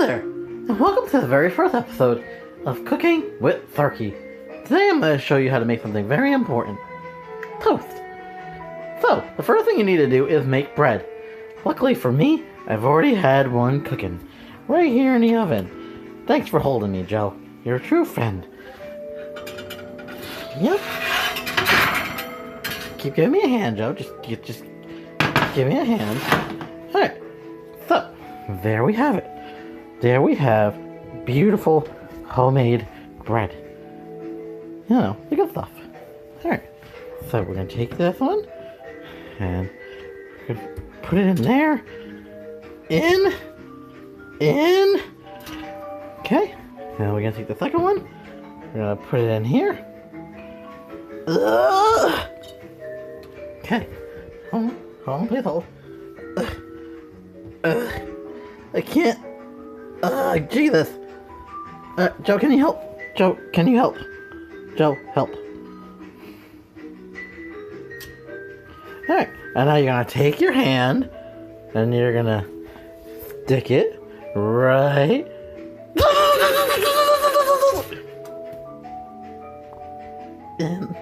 there, and welcome to the very first episode of Cooking with Sharkie. Today I'm going to show you how to make something very important. Toast. So, the first thing you need to do is make bread. Luckily for me, I've already had one cooking, right here in the oven. Thanks for holding me, Joe. You're a true friend. Yep. Keep giving me a hand, Joe. Just give me a hand. Alright. So, there we have it. There we have beautiful homemade bread. You know, the good stuff. Alright. So we're going to take this one and we're going to put it in there. In. Okay. Now we're going to take the second one. We're going to put it in here. Ugh. Okay. Hold on, please hold. I can't. Jesus. Joe, can you help? Joe, can you help? Joe, help. Alright, and now you're gonna take your hand and you're gonna stick it right in